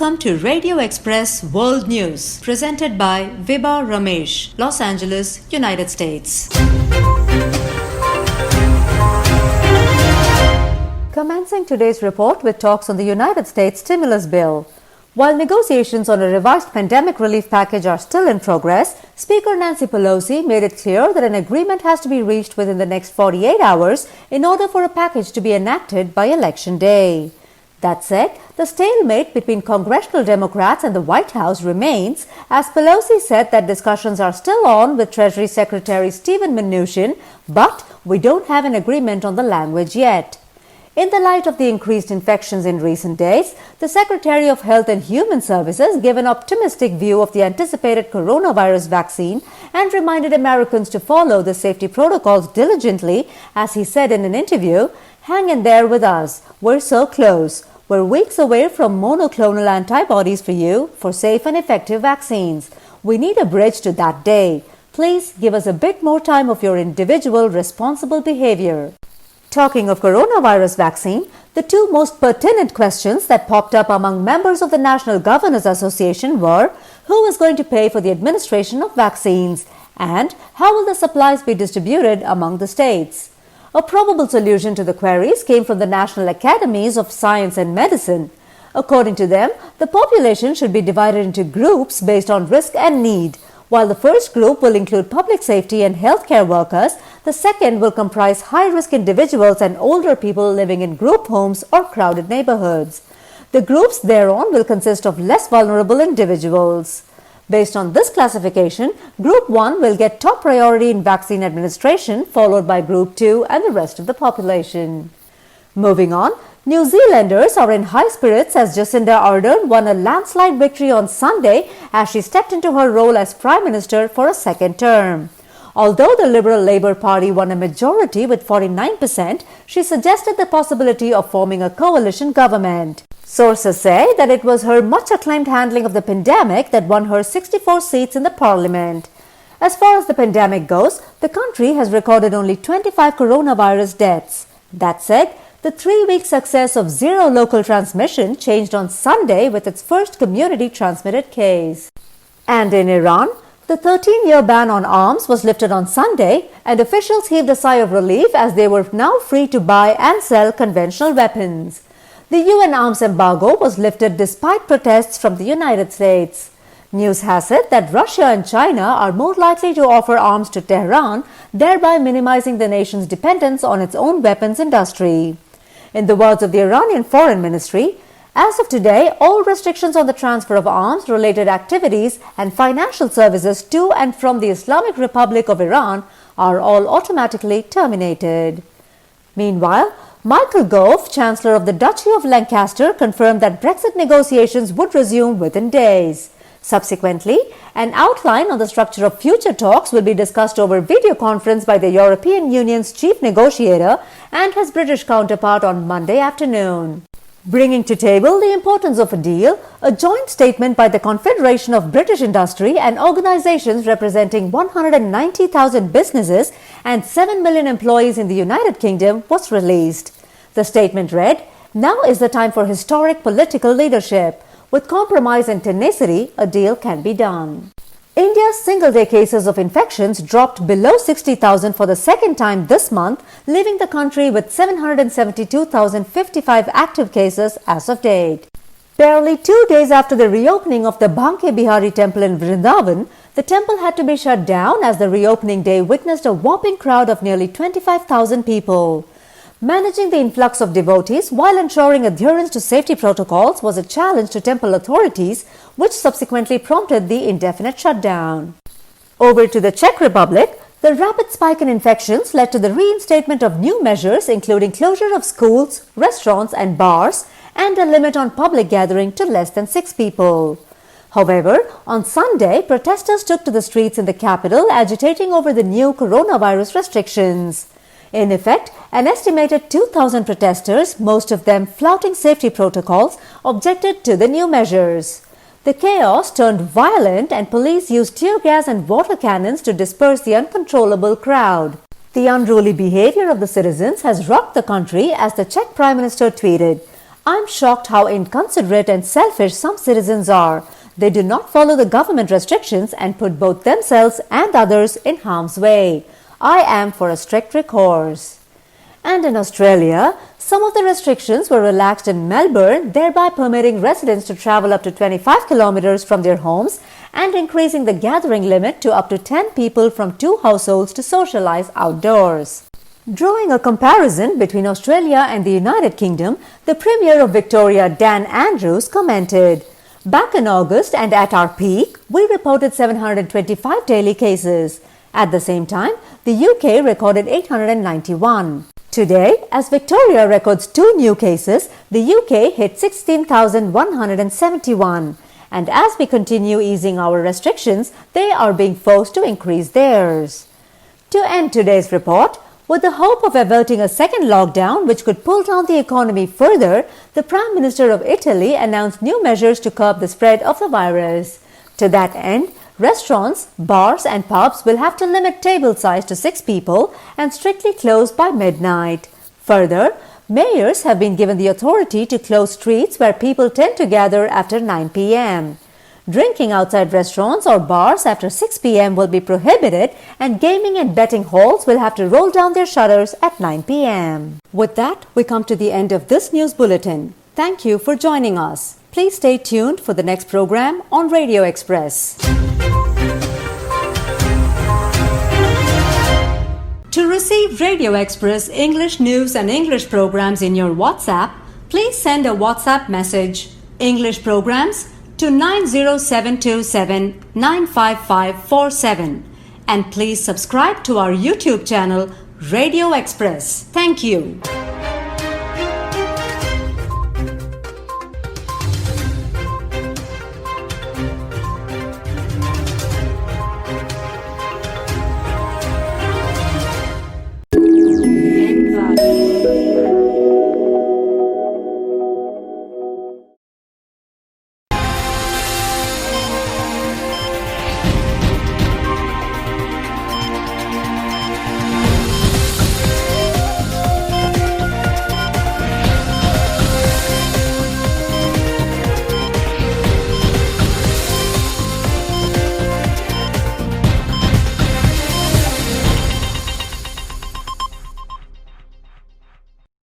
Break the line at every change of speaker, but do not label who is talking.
Welcome to Radio Express World News, presented by Vibha Ramesh, Los Angeles, United States. Commencing today's report with talks on the United States stimulus bill. While negotiations on a revised pandemic relief package are still in progress, Speaker Nancy Pelosi made it clear that an agreement has to be reached within the next 48 hours in order for a package to be enacted by Election Day. That said, the stalemate between congressional Democrats and the White House remains, as Pelosi said that discussions are still on with Treasury Secretary Steven Mnuchin, but we don't have an agreement on the language yet. In the light of the increased infections in recent days, the Secretary of Health and Human Services gave an optimistic view of the anticipated coronavirus vaccine and reminded Americans to follow the safety protocols diligently, as he said in an interview, "Hang in there with us. We're so close. We're weeks away from monoclonal antibodies for you for safe and effective vaccines. We need a bridge to that day. Please give us a bit more time of your individual responsible behavior." Talking of coronavirus vaccine, the two most pertinent questions that popped up among members of the National Governors Association were who is going to pay for the administration of vaccines and how will the supplies be distributed among the states. A probable solution to the queries came from the National Academies of Science and Medicine. According to them, the population should be divided into groups based on risk and need. While the first group will include public safety and healthcare workers, the second will comprise high-risk individuals and older people living in group homes or crowded neighborhoods. The groups thereon will consist of less vulnerable individuals. Based on this classification, Group 1 will get top priority in vaccine administration, followed by Group 2 and the rest of the population. Moving on, New Zealanders are in high spirits as Jacinda Ardern won a landslide victory on Sunday as she stepped into her role as Prime Minister for a second term. Although the Liberal Labour Party won a majority with 49%, she suggested the possibility of forming a coalition government. Sources say that it was her much-acclaimed handling of the pandemic that won her 64 seats in the parliament. As far as the pandemic goes, the country has recorded only 25 coronavirus deaths. That said, the 3-week success of zero local transmission changed on Sunday with its first community-transmitted case. And in Iran, the 13-year ban on arms was lifted on Sunday, and officials heaved a sigh of relief as they were now free to buy and sell conventional weapons. The UN arms embargo was lifted despite protests from the United States. News has it that Russia and China are more likely to offer arms to Tehran, thereby minimizing the nation's dependence on its own weapons industry. In the words of the Iranian Foreign Ministry, as of today, all restrictions on the transfer of arms-related activities and financial services to and from the Islamic Republic of Iran are all automatically terminated. Meanwhile, Michael Gove, Chancellor of the Duchy of Lancaster, confirmed that Brexit negotiations would resume within days. Subsequently, an outline on the structure of future talks will be discussed over video conference by the European Union's chief negotiator and his British counterpart on Monday afternoon. Bringing to table the importance of a deal, a joint statement by the Confederation of British Industry and organizations representing 190,000 businesses and 7 million employees in the United Kingdom was released. The statement read, "Now is the time for historic political leadership. With compromise and tenacity, a deal can be done." India's single-day cases of infections dropped below 60,000 for the second time this month, leaving the country with 772,055 active cases as of date. Barely 2 days after the reopening of the Banke Bihari temple in Vrindavan, the temple had to be shut down as the reopening day witnessed a whopping crowd of nearly 25,000 people. Managing the influx of devotees while ensuring adherence to safety protocols was a challenge to temple authorities, which subsequently prompted the indefinite shutdown. Over to the Czech Republic, the rapid spike in infections led to the reinstatement of new measures including closure of schools, restaurants and bars, and a limit on public gathering to less than 6 people. However, on Sunday, protesters took to the streets in the capital agitating over the new coronavirus restrictions. In effect, an estimated 2,000 protesters, most of them flouting safety protocols, objected to the new measures. The chaos turned violent and police used tear gas and water cannons to disperse the uncontrollable crowd. The unruly behavior of the citizens has rocked the country as the Czech Prime Minister tweeted, I'm shocked how inconsiderate and selfish some citizens are. They do not follow the government restrictions and put both themselves and others in harm's way. I am for a strict recourse. And in Australia, some of the restrictions were relaxed in Melbourne, thereby permitting residents to travel up to 25 kilometers from their homes and increasing the gathering limit to up to 10 people from 2 households to socialize outdoors. Drawing a comparison between Australia and the United Kingdom, the Premier of Victoria, Dan Andrews, commented, "Back in August and at our peak, we reported 725 daily cases. At the same time, the UK recorded 891. Today, as Victoria records 2 new cases, the UK hit 16,171. And as we continue easing our restrictions, they are being forced to increase theirs." To end today's report, with the hope of averting a second lockdown which could pull down the economy further, the Prime Minister of Italy announced new measures to curb the spread of the virus. To that end, restaurants, bars and pubs will have to limit table size to 6 people and strictly close by midnight. Further, mayors have been given the authority to close streets where people tend to gather after 9 p.m. Drinking outside restaurants or bars after 6 p.m. will be prohibited, and gaming and betting halls will have to roll down their shutters at 9 p.m. With that, we come to the end of this news bulletin. Thank you for joining us. Please stay tuned for the next program on Radio Express. To receive Radio Express English news and English programs in your WhatsApp, please send a WhatsApp message, English programs, to 90727 95547, and please subscribe to our YouTube channel Radio Express. Thank you.